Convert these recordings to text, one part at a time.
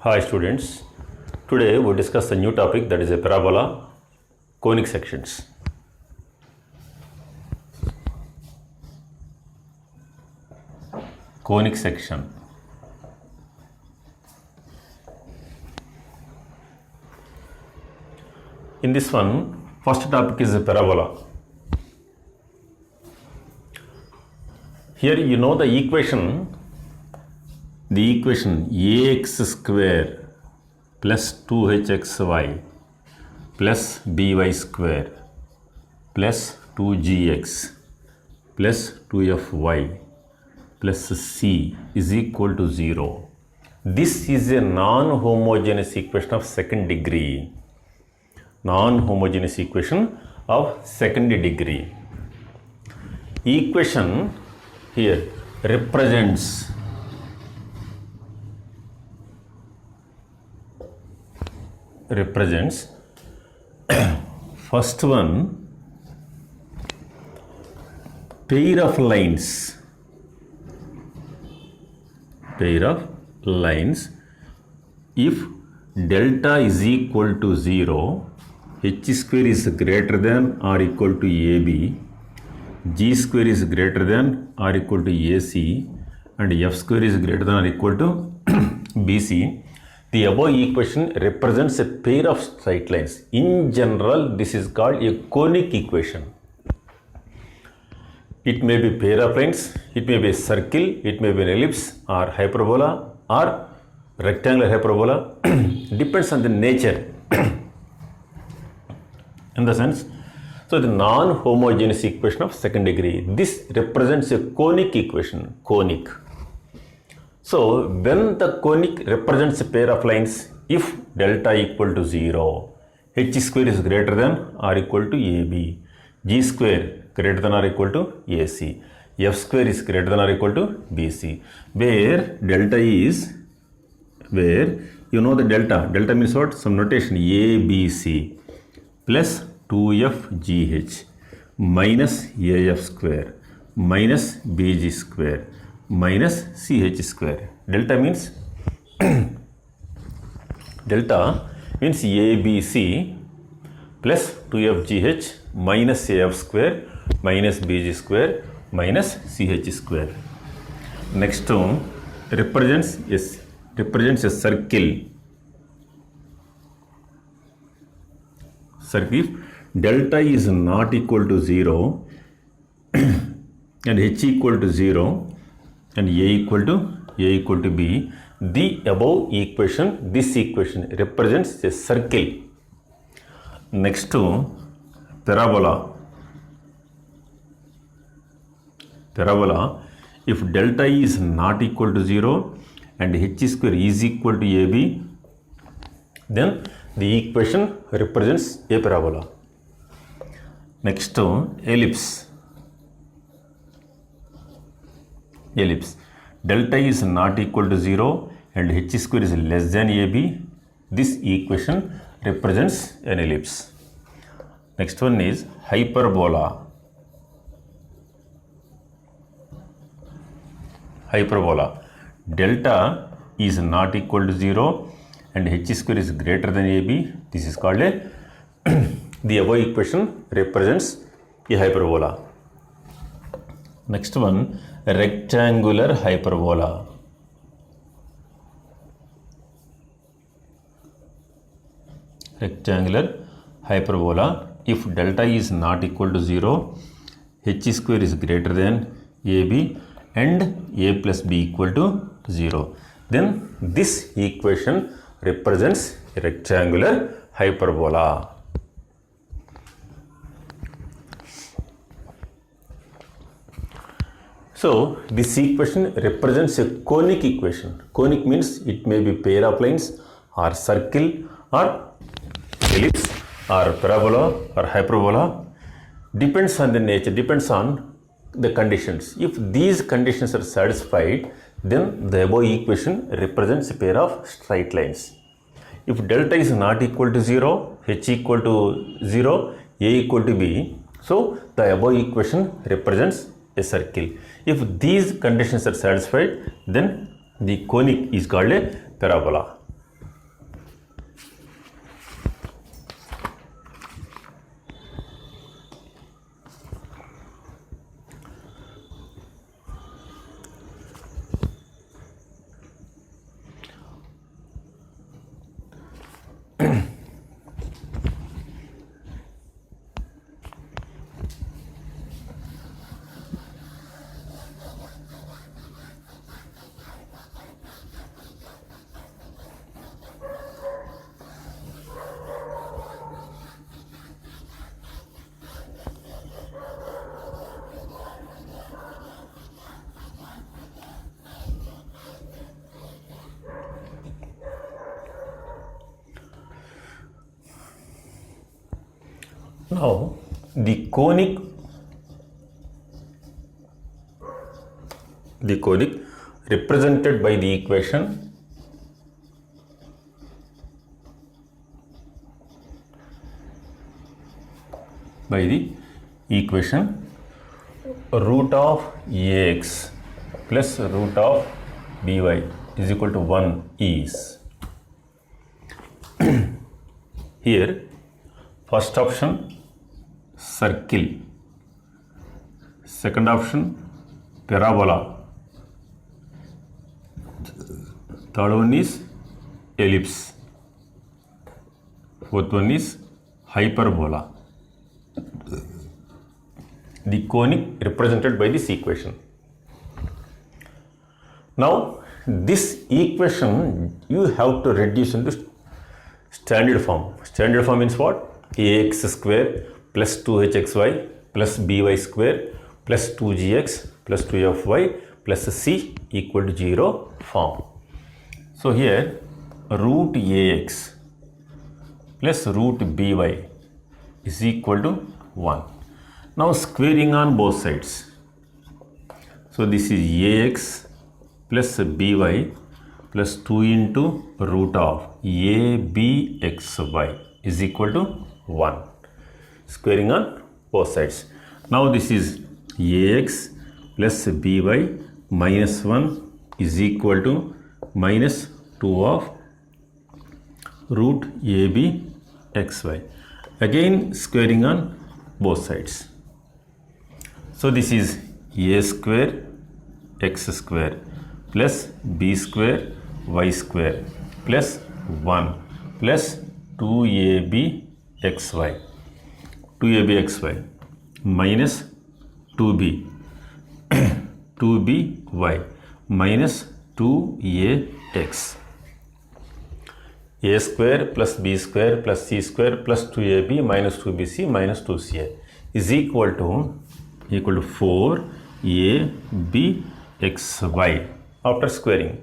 Hi students, today we discuss a new topic, that is a parabola, conic sections. Conic section. In this one, first topic is a parabola. Here you know the equation ax square plus 2hxy plus by square plus 2gx plus 2fy plus c is equal to 0. This is a non-homogeneous equation of second degree. Non-homogeneous equation of second degree. Equation here represents first one, pair of lines if delta is equal to 0, h square is greater than or equal to ab, g square is greater than or equal to ac, and f square is greater than or equal to bc. The above equation represents a pair of straight lines. In general, this is called a conic equation. It may be pair of lines, it may be a circle, it may be an ellipse or hyperbola or rectangular hyperbola. Depends on the nature. In the sense, so the non-homogeneous equation of second degree. This represents a conic equation, conic. So, when the conic represents a pair of lines, if delta equal to 0, h square is greater than or equal to ab, g square greater than or equal to ac, f square is greater than or equal to bc, where delta is, where you know the delta means what? Some notation abc plus 2fgh minus af square minus bg square minus ch square. Delta means abc plus 2fgh minus af square minus bg square minus ch square. Next term represents a circle. If delta is not equal to 0 and h equal to 0 and a equal to b, the above equation, this equation represents a circle. Next to parabola, if delta is not equal to 0 and h square is equal to ab, then the equation represents a parabola. Next to ellipse. Delta is not equal to 0 and h square is less than ab. This equation represents an ellipse. Next one is hyperbola. Delta is not equal to 0 and h square is greater than ab. This is called a the above equation represents a hyperbola. Next one, rectangular hyperbola. If delta is not equal to 0, h square is greater than ab and a plus b equal to 0, then this equation represents a rectangular hyperbola. So, this equation represents a conic equation. Conic means it may be pair of lines or circle or ellipse or parabola or hyperbola. Depends on the nature, depends on the conditions. If these conditions are satisfied, then the above equation represents a pair of straight lines. If delta is not equal to 0, h equal to 0, a equal to b, so the above equation represents a circle. If these conditions are satisfied, then the conic is called a parabola. Now, the conic represented by the equation root of ax plus root of by is equal to 1 is here first option circle, second option parabola, third one is ellipse, fourth one is hyperbola. The conic represented by this equation. Now this equation you have to reduce into standard form. Standard form means what? Ax square plus 2hxy plus by square plus 2gx plus 2fy plus c equal to 0 form. So here root ax plus root by is equal to 1. Now squaring on both sides. So this is ax plus by plus 2 into root of abxy is equal to 1. Squaring on both sides. Now this is ax plus by minus 1 is equal to minus 2 of root abxy. Again squaring on both sides. So this is a square x square plus b square y square plus 1 plus 2abxy minus 2by minus 2ax. A square plus b square plus c square plus 2ab minus 2bc minus 2ca is equal to 4abxy after squaring.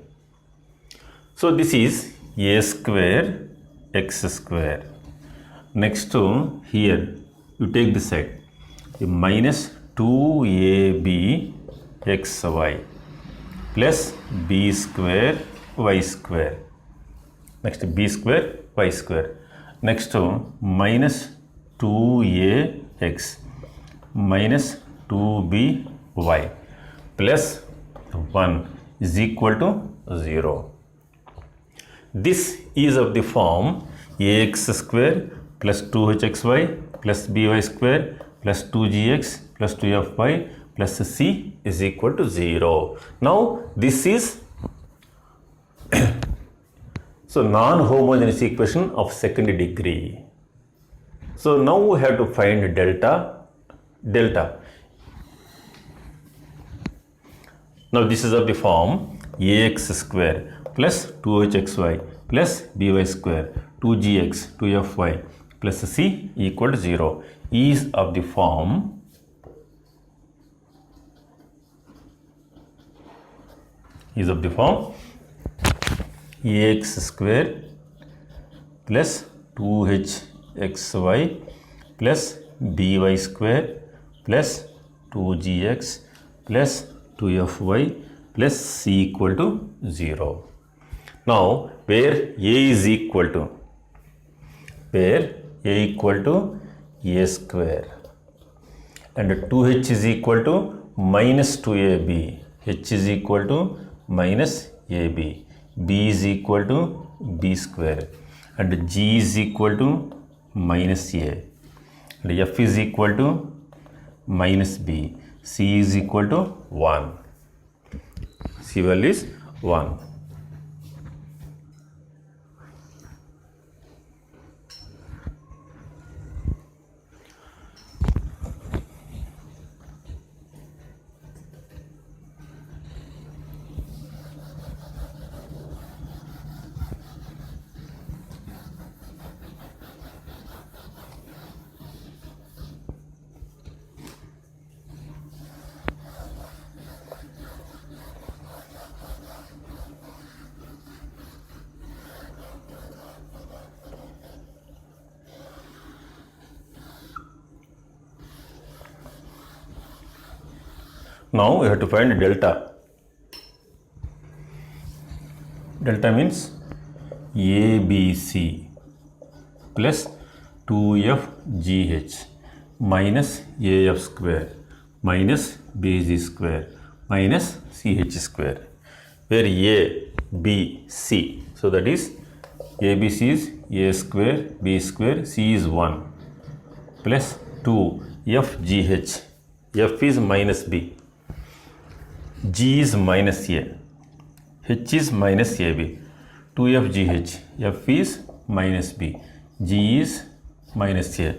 So this is a square x square. Next to here you take this side minus 2abxy plus b square y square. Next b square y square. Next to minus 2ax minus 2by plus 1 is equal to 0. This is of the form ax square plus 2hxy plus by square plus 2gx plus 2fy plus c is equal to 0. Now this is so non-homogeneous equation of second degree. So now we have to find delta. Now this is of the form ax square plus 2hxy plus by square 2gx 2fy plus c equal to 0 is of the form ax square plus 2hxy plus by square plus 2gx plus 2fy plus c equal to 0. Now where a is equal to a square and 2h is equal to minus 2ab, h is equal to minus ab, b is equal to b square and g is equal to minus a and f is equal to minus b, c is equal to 1. C value is 1. Now we have to find delta. Delta means ABC plus 2FGH minus AF square minus BG square minus CH square, where A, B, C. So that is ABC is A square, B square, C is 1 plus 2FGH. F is minus B, G is minus A, H is minus AB. 2FGH. F is minus B, G is minus A,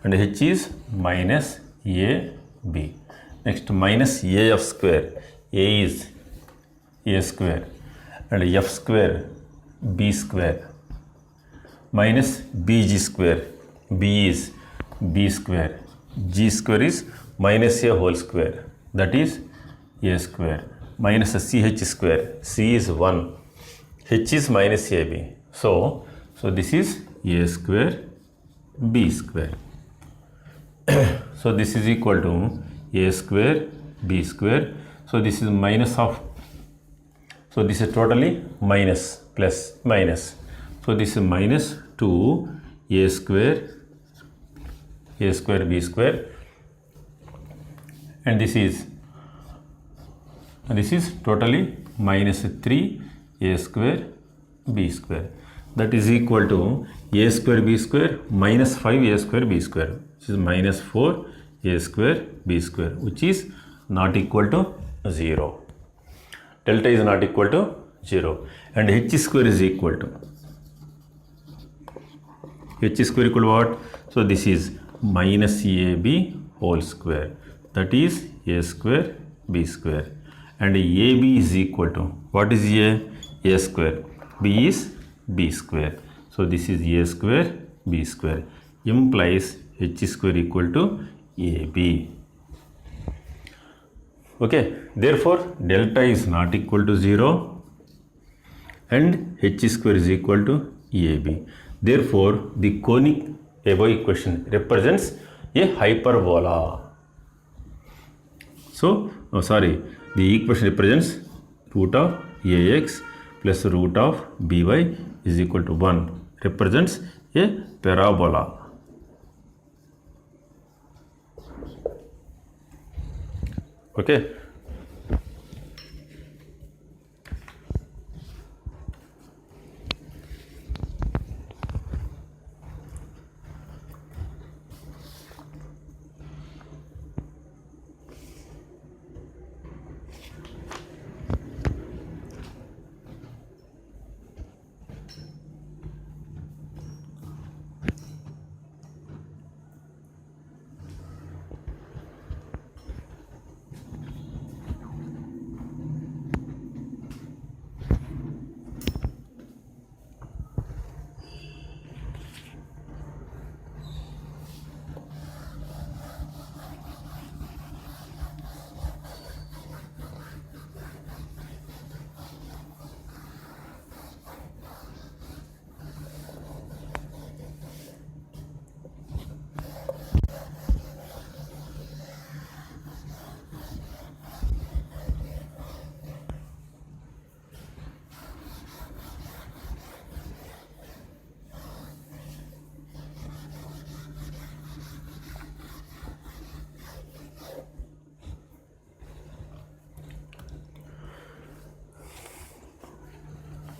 and H is minus AB. Next, minus AF square. A is A square and F square B square minus BG square. B is B square. G square is minus A whole square, that is A square minus CH square. C is 1. H is minus AB. So this is A square B square. So this is equal to A square B square. So this is minus of, so this is totally minus plus minus. So this is minus 2 A square B square, and this is totally minus 3 A square B square. That is equal to A square B square minus 5 A square B square, which is minus 4 A square B square, which is not equal to 0. Delta is not equal to 0, and H square is equal to, H square equal to what? So this is minus AB whole square, that is A square B square, and AB is equal to, what is A square, B is B square. So this is A square B square, implies H square equal to AB. Okay, therefore delta is not equal to 0 and H square is equal to AB. Therefore the conic above equation represents a hyperbola. So the equation represents root of AX plus root of BY is equal to 1, represents a parabola. Okay.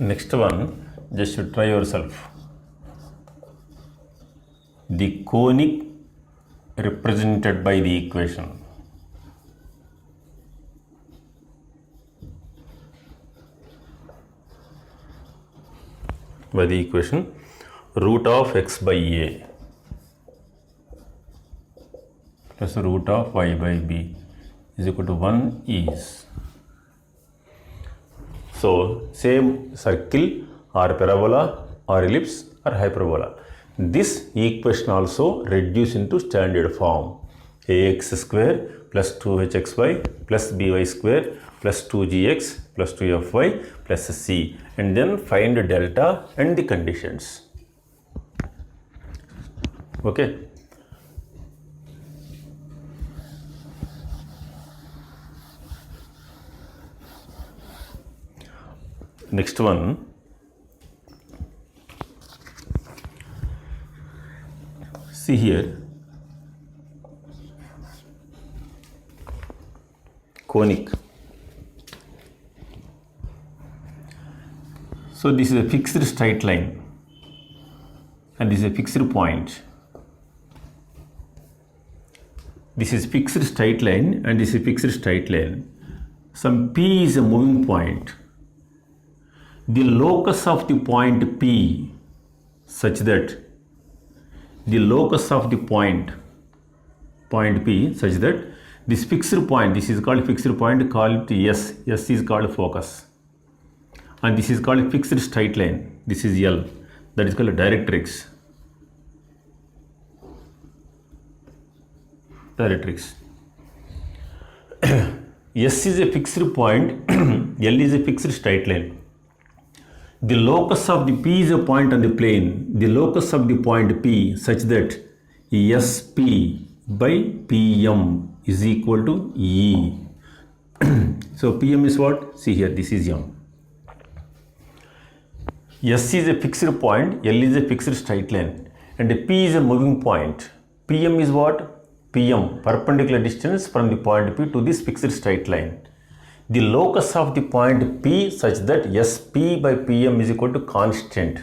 Next one, just you try yourself. The conic represented by the equation. By the equation root of x by a plus root of y by b is equal to 1 is. So same circle or parabola or ellipse or hyperbola. This equation also reduced into standard form. Ax square plus 2hxy plus by square plus 2gx plus 2fy plus c, and then find delta and the conditions. Okay. Next one, see here, conic. So this is a fixed straight line and this is a fixed point. This is fixed straight line and this is fixed straight line. Some P is a moving point. The locus of the point P such that the locus of the point P such that this fixed point, this is called fixed point, call it S. S is called focus. And this is called fixed straight line. This is L. That is called directrix. Directrix. S is a fixed point. L is a fixed straight line. The locus of the P is a point on the plane. The locus of the point P such that SP by PM is equal to E. So PM is what? See here, this is M. S is a fixed point, L is a fixed straight line, and P is a moving point. PM is what? PM, perpendicular distance from the point P to this fixed straight line. The locus of the point P such that SP by PM is equal to constant.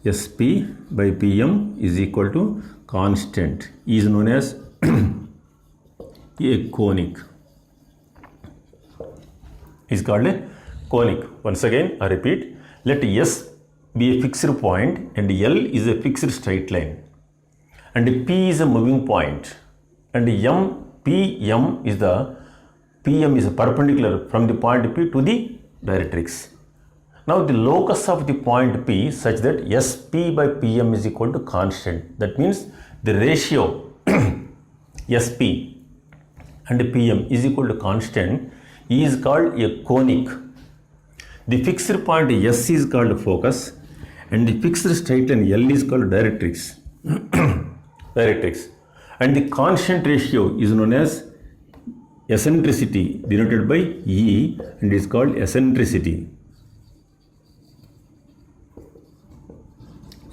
SP by PM is equal to constant is known as a conic. Is called a conic. Once again, I repeat. Let S be a fixed point and L is a fixed straight line and P is a moving point and PM is a perpendicular from the point P to the directrix. Now the locus of the point P such that SP by PM is equal to constant. That means the ratio SP and PM is equal to constant is called a conic. The fixed point S is called focus and the fixed straight line L is called directrix. Directrix. And the constant ratio is known as eccentricity denoted by E and is called eccentricity.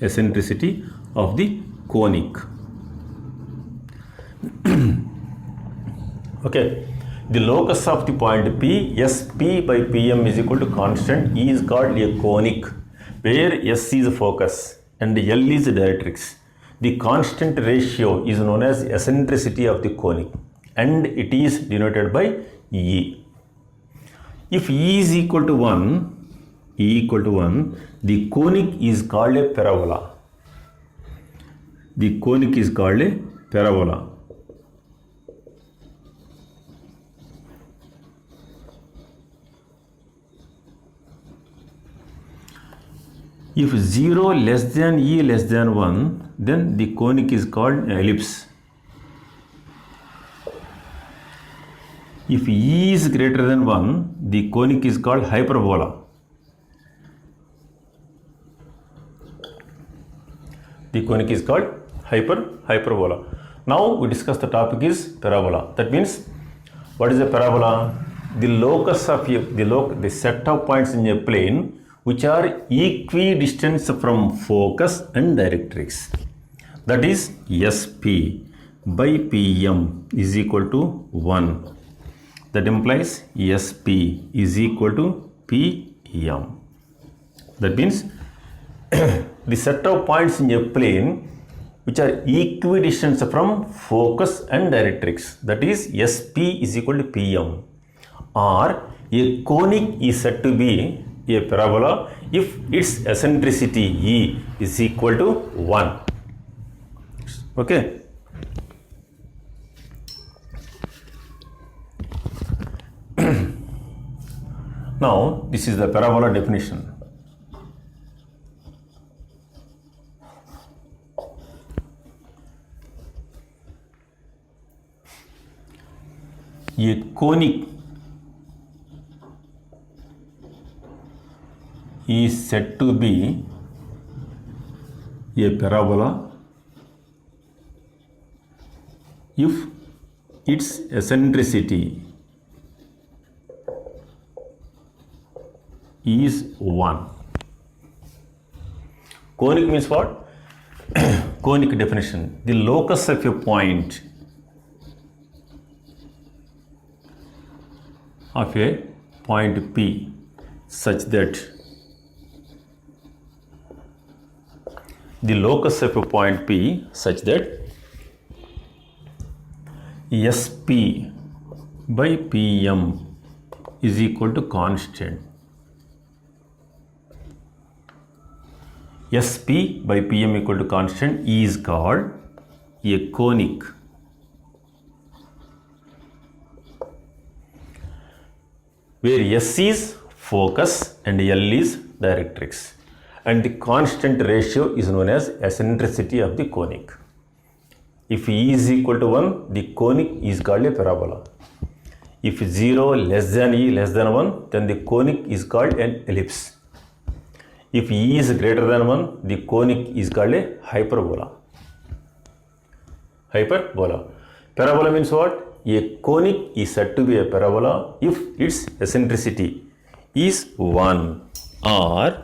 Eccentricity of the conic. Okay. The locus of the point P, SP by PM is equal to constant, E is called a conic, where S is focus and L is directrix. The constant ratio is known as eccentricity of the conic and it is denoted by E. If E is equal to 1, the conic is called a parabola. The conic is called a parabola. If 0 less than E less than 1, then the conic is called ellipse. If E is greater than 1, the conic is called hyperbola. The conic is called hyperbola. Now we discuss the topic is parabola. That means, what is a parabola? The locus of the set of points in a plane which are equidistant from focus and directrix. That is SP by PM is equal to 1. That implies SP is equal to PM. That means the set of points in a plane which are equidistant from focus and directrix, that is SP is equal to PM, or a conic is said to be a parabola if its eccentricity E is equal to 1. Okay. Now this is the parabola definition. A conic is said to be a parabola if its eccentricity is 1. Conic means what? Conic definition. The locus of a point P such that the locus of a point P such that SP by PM is equal to constant. SP by PM equal to constant is called a conic. Where S is focus and L is directrix. And the constant ratio is known as eccentricity of the conic. If E is equal to 1, the conic is called a parabola. If 0 less than E less than 1, then the conic is called an ellipse. If E is greater than 1, the conic is called a hyperbola. Hyperbola. Parabola means what? A conic is said to be a parabola if its eccentricity is 1 or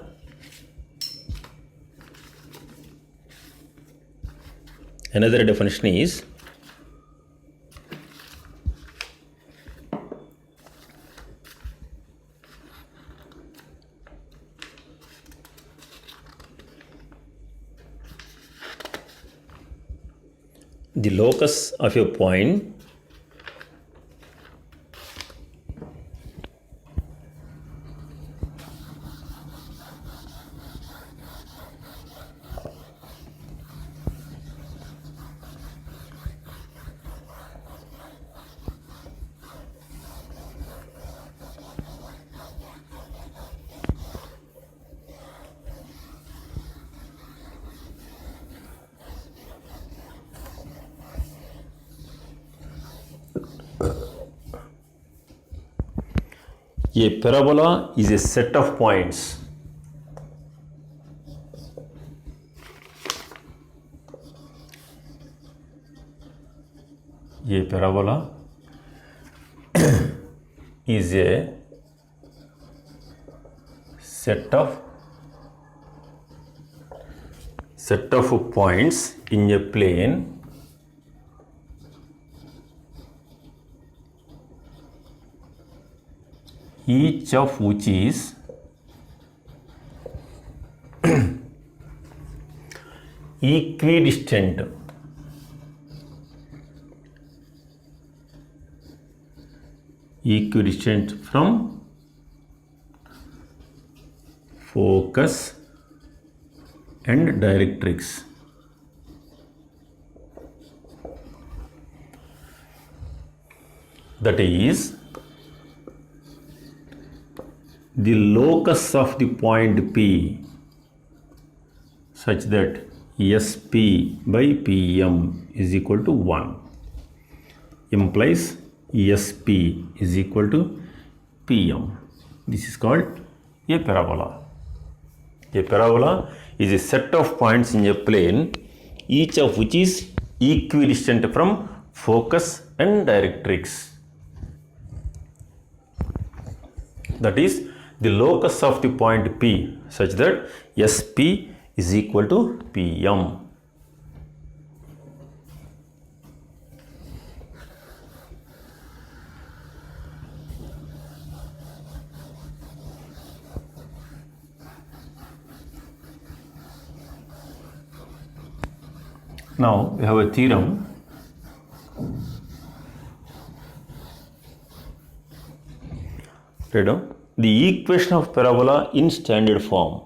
another definition is the locus of a point a parabola is a set of points a parabola is a set of points in a plane each of which is equidistant from focus and directrix. That is, the locus of the point P such that SP by PM is equal to 1 implies SP is equal to PM. This is called a parabola. A parabola is a set of points in a plane each of which is equidistant from focus and directrix. That is, the locus of the point P such that SP is equal to PM. Now we have a theorem. The equation of parabola in standard form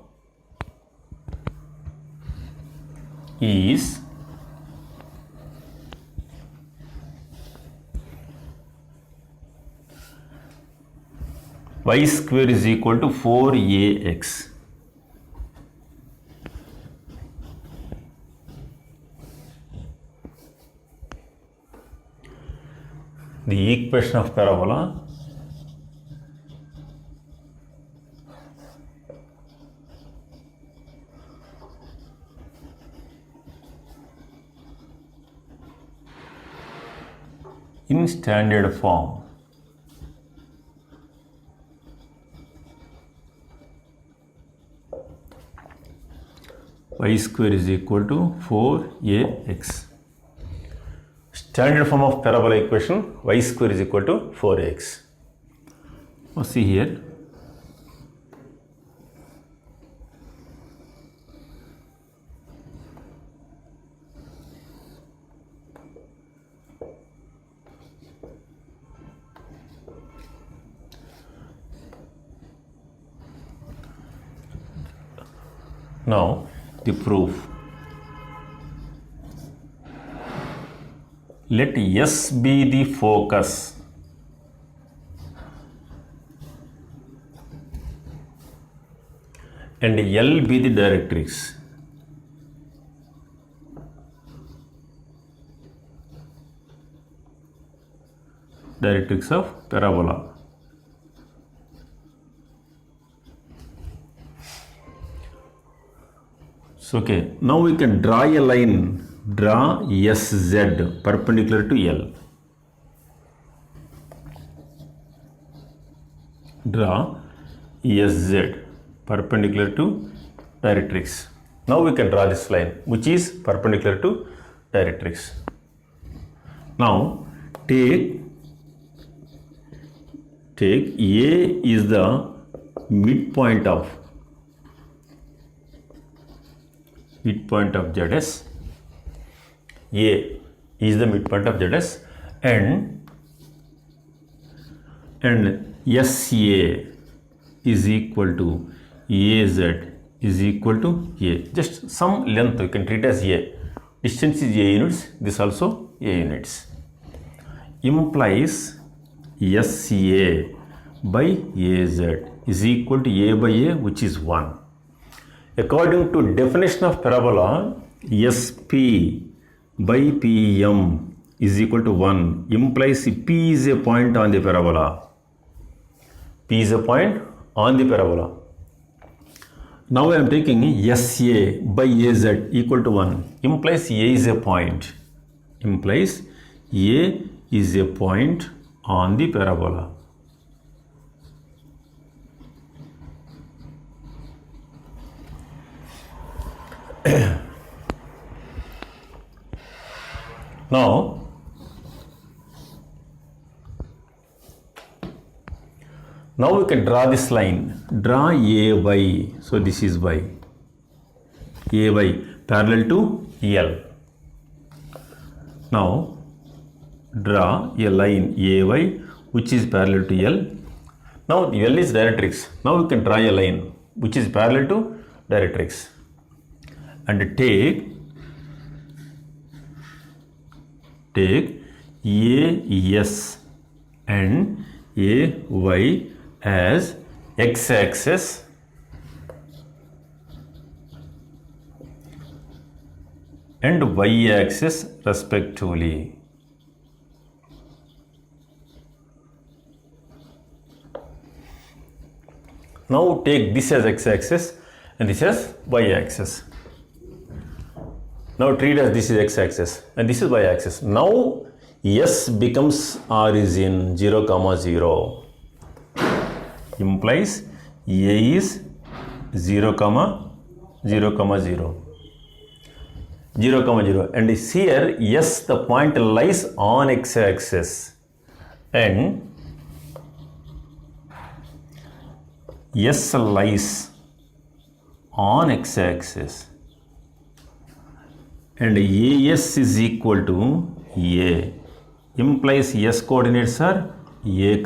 is y square is equal to 4ax. The equation of parabola in standard form y square is equal to 4ax. Standard form of parabola equation, y square is equal to 4ax. Now see here. Now the proof. Let S be the focus and L be the directrix. Directrix of parabola. So okay, now we can draw a line. Draw SZ perpendicular to L. Draw SZ perpendicular to directrix. Now we can draw this line which is perpendicular to directrix. Now take A is the midpoint of ZS. A is the midpoint of ZS and SA is equal to AZ is equal to A. Just some length you can treat as A. Distance is A units, this also A units. Implies SA by AZ is equal to A by A, which is 1. According to definition of parabola, SP by PM is equal to 1 implies P is a point on the parabola. P is a point on the parabola. Now I am taking SA by AZ equal to 1 implies A is a point. Implies A is a point on the parabola. Now we can draw this line. Draw AY. So this is Y. AY parallel to L. Now draw a line AY which is parallel to L. Now L is directrix. Now we can draw a line which is parallel to directrix. And take AS and AY as x-axis and y-axis respectively. Now take this as x-axis and this as y-axis. Now treat as this is x-axis and this is y-axis. Now S becomes origin 0, 0. Implies A is 0, 0, 0. 0, and here S the point lies on x-axis and S lies on x-axis and AS is equal to A implies S coordinates are A,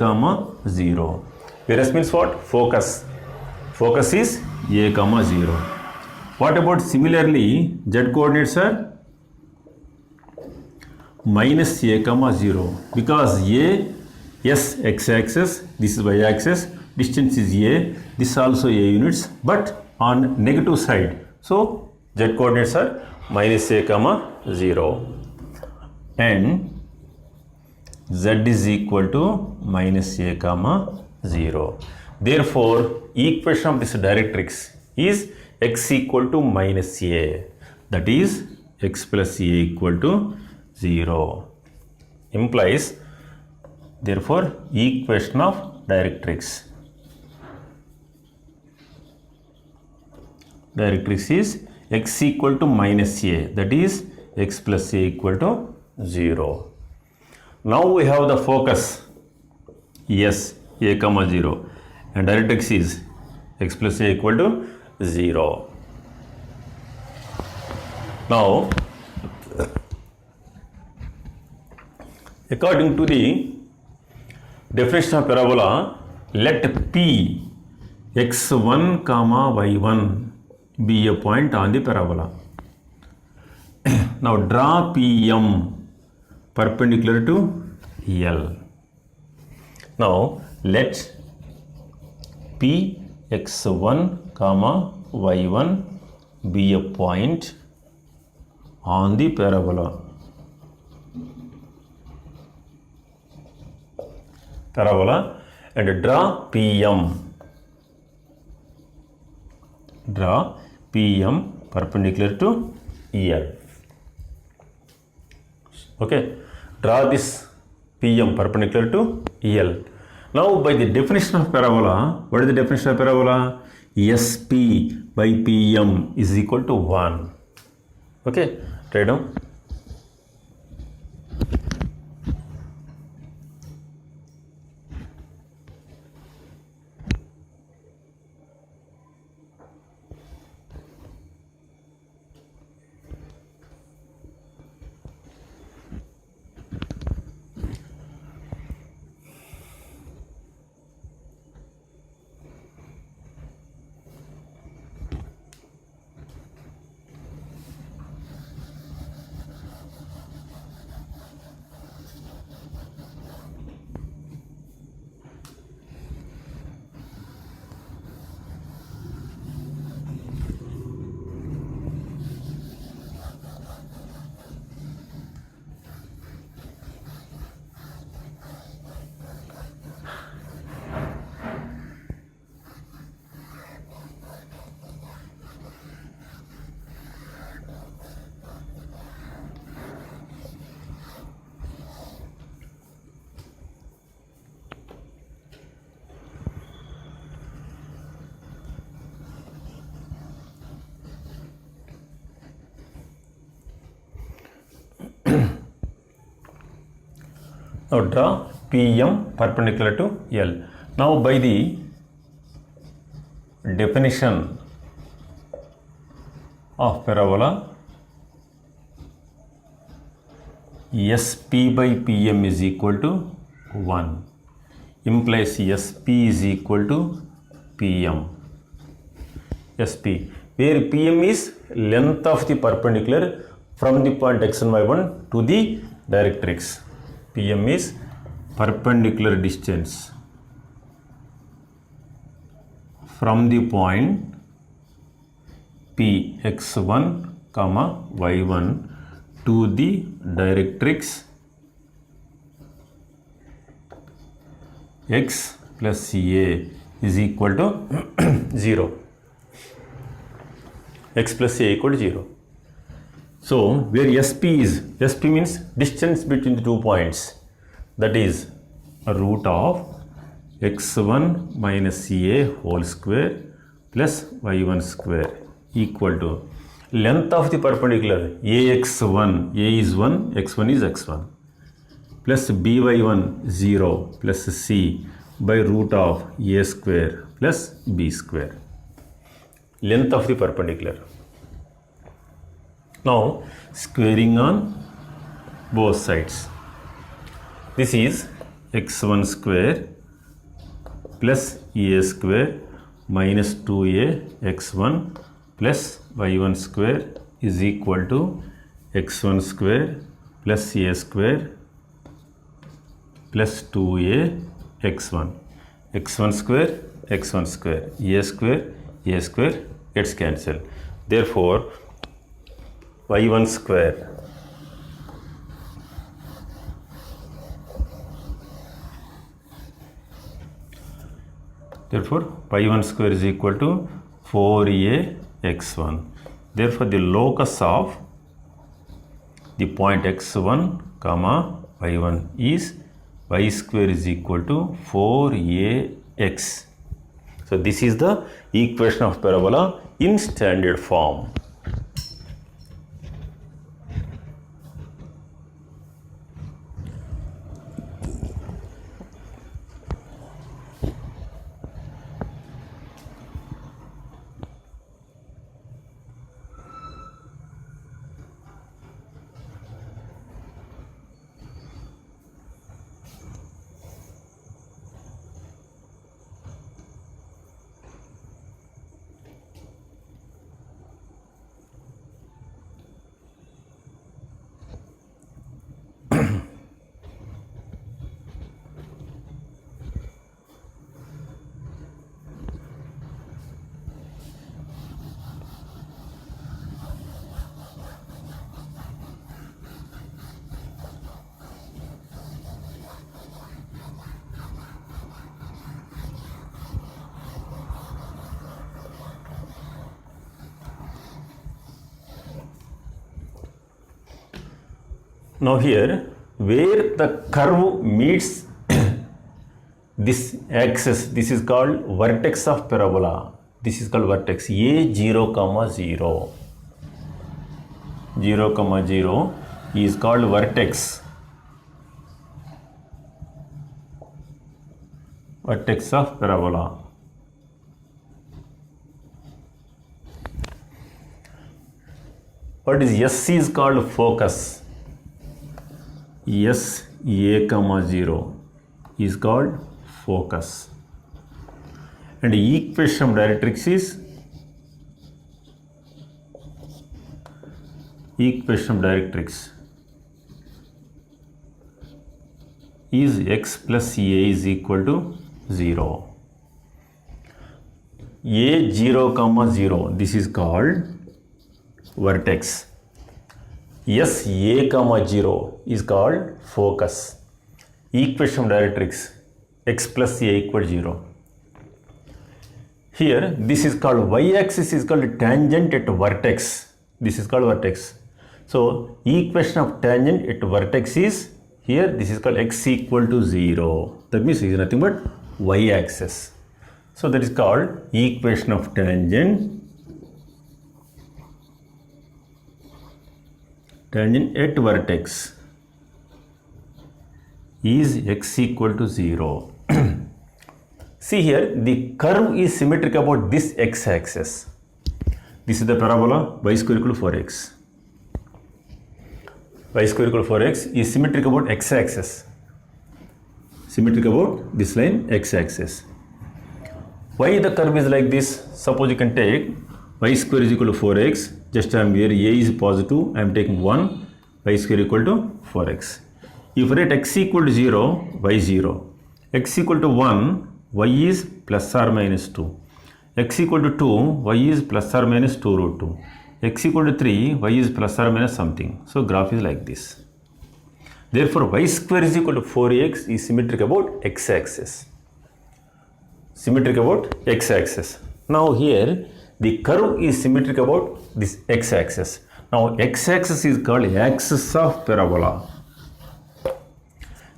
0. Whereas means what? Focus. Focus is A, 0. What about similarly Z coordinates are minus A, 0 because A, S x-axis, this is y-axis, distance is A, this also A units but on negative side. So Z coordinates are minus A, 0 and Z is equal to minus A, 0. Therefore, equation of this directrix is x equal to minus A. That is x plus A equal to 0. Implies, therefore, equation of directrix is x equal to minus a, that is x plus a equal to 0. Now we have the focus yes, a comma 0, and directrix is x plus a equal to 0. Now, according to the definition of parabola, let P x1 comma y1 be a point on the parabola. Now draw PM perpendicular to L. Now let P x1 comma y1 be a point on the parabola. And draw PM. Draw PM perpendicular to L. Okay, draw this PM perpendicular to L. Now by the definition of parabola, what is the definition of parabola? SP by PM is equal to 1. Okay, write down. Now draw PM perpendicular to L. Now by the definition of parabola, SP by PM is equal to 1, implies SP is equal to PM. SP, where PM is length of the perpendicular from the point x and y1 to the directrix. PM is perpendicular distance from the point P x1 comma y1 to the directrix x plus a is equal to 0. X plus a equal to 0. So where SP is, SP means distance between the 2 points, that is a root of x1 minus a whole square plus y1 square equal to length of the perpendicular ax1, a is 1, x1 is x1, plus by1 0 plus c by root of a square plus b square, length of the perpendicular. Now squaring on both sides. This is x1 square plus a square minus 2a x1 plus y1 square is equal to x1 square plus a square plus 2a x1. x1 square, x1 square, a square gets cancelled. Therefore, y1 square is equal to 4a x1. Therefore, the locus of the point x1 comma y1 is y square is equal to 4ax. So this is the equation of parabola in standard form. Now here, where the curve meets this axis, this is called vertex of parabola. This is called vertex A 0, 0. 0, 0 is called vertex. Vertex of parabola. What is S is called focus. S A, 0 is called focus. And equation of directrix is x plus A is equal to 0. A 0, 0, this is called vertex. S A, 0 is called focus. Equation of directrix x plus A equal 0. Here this is called y-axis is called tangent at vertex. This is called vertex. So equation of tangent at vertex is here, this is called x equal to 0. That means it is nothing but y-axis. So that is called equation of tangent at vertex is x equal to 0. See here, the curve is symmetric about this x-axis. This is the parabola y square equal to 4x. Y square equal to 4x is symmetric about x-axis. Symmetric about this line x-axis. Why the curve is like this? Suppose you can take y square is equal to 4x. Just I am here, a is positive. I am taking 1. Y square equal to 4x. If I write x equal to 0, y 0. X equal to 1, y is plus or minus 2. X equal to 2, y is plus or minus 2 root 2. X equal to 3, y is plus or minus something. So graph is like this. Therefore, y square is equal to 4x is symmetric about x-axis. Symmetric about x-axis. Now here, the curve is symmetric about this x-axis. Now x-axis is called axis of parabola.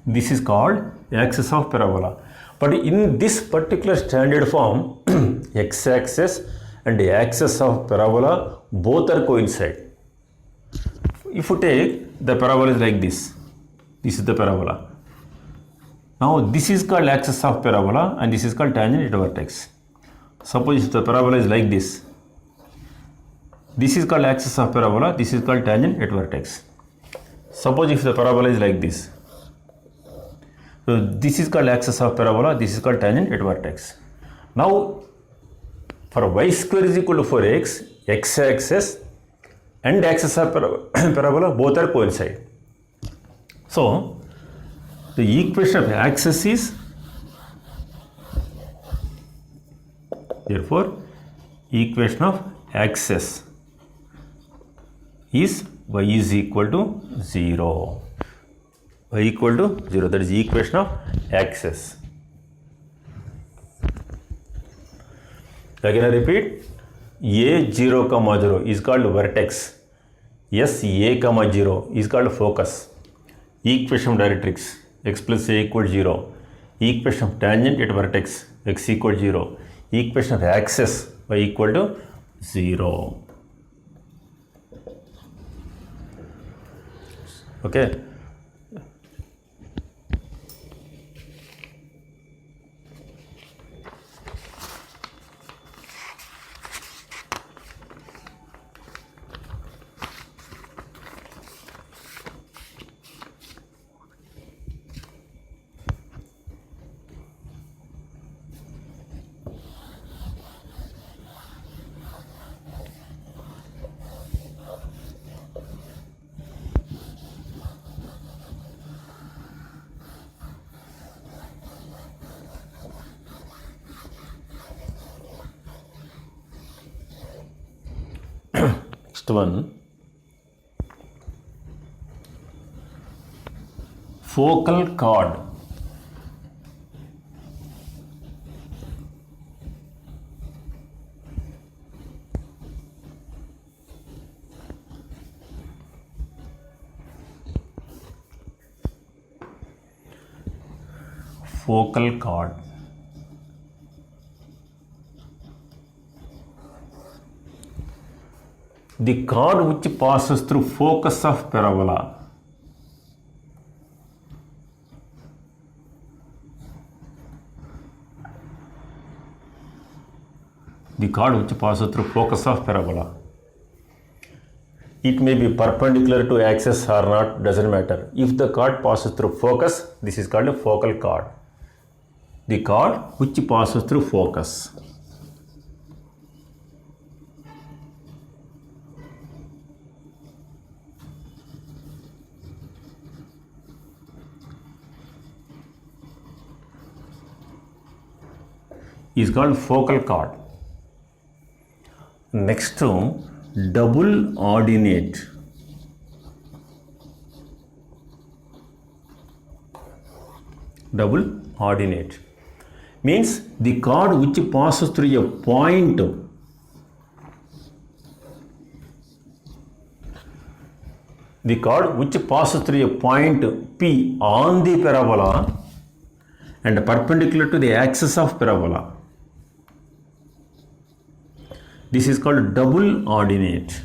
This is called axis of parabola. But in this particular standard form, x-axis and the axis of parabola both are coincide. If you take the parabola is like this. This is the parabola. Now this is called axis of parabola and this is called tangent at vertex. Suppose if the parabola is like this. This is called axis of parabola, this is called tangent at vertex. Suppose if the parabola is like this. So this is called axis of parabola, this is called tangent at vertex. Now for y square is equal to 4x, x-axis and axis of parabola both are coincide. So the equation of axis is, therefore equation of axis is y is equal to 0. Y equal to 0, that is the equation of axis. Again I repeat, A 0, 0 is called vertex. S A, 0 is called focus. Equation of directrix x plus A equal to 0. Equation of tangent at vertex x equal to 0. Equation of axis y equal to 0. Okay. Next one, focal chord. focal chord. The chord which passes through focus of parabola. The chord which passes through focus of parabola. It may be perpendicular to axis or not, doesn't matter. If the chord passes through focus, this is called a focal chord. The chord which passes through focus. Is called focal chord. Next to double ordinate. Double ordinate means the chord which passes through a point. The chord which passes through a point P on the parabola and perpendicular to the axis of parabola. This is called double ordinate.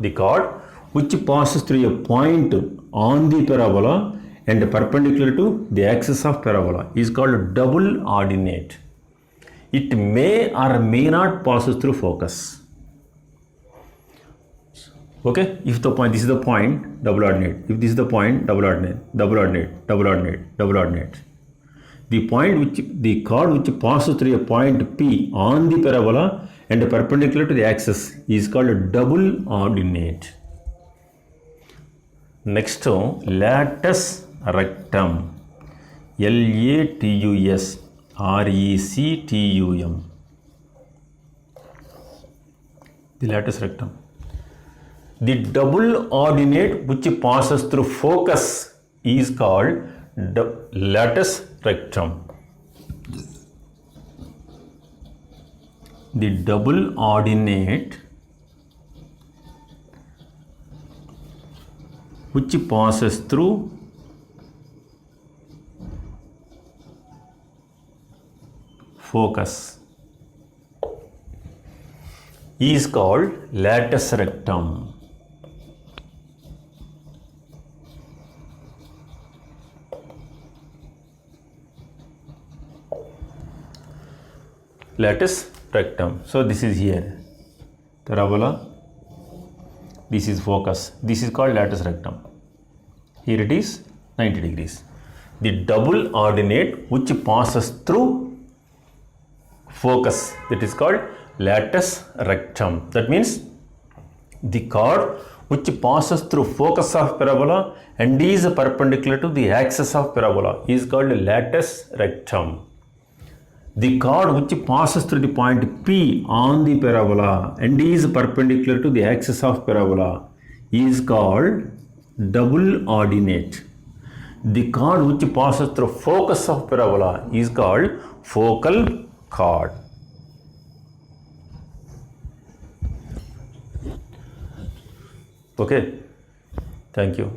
The chord which passes through a point on the parabola and perpendicular to the axis of parabola is called double ordinate. It may or may not pass through focus. Okay, if the point, this is the point, double ordinate. If this is the point, double ordinate, double ordinate, double ordinate, double ordinate. The chord which passes through a point P on the parabola and perpendicular to the axis is called double ordinate. Next to latus rectum. Latus rectum. The latus rectum. The double ordinate which passes through focus is called latus rectum. The double ordinate which passes through focus is called latus rectum. Latus rectum. So this is here parabola, this is focus, this is called latus rectum. Here it is 90 degrees. The double ordinate which passes through focus, that is called latus rectum. That means the chord which passes through focus of parabola and is perpendicular to the axis of parabola is called latus rectum. The chord which passes through the point P on the parabola and is perpendicular to the axis of parabola is called double ordinate. The chord which passes through focus of parabola is called focal chord. Okay, thank you.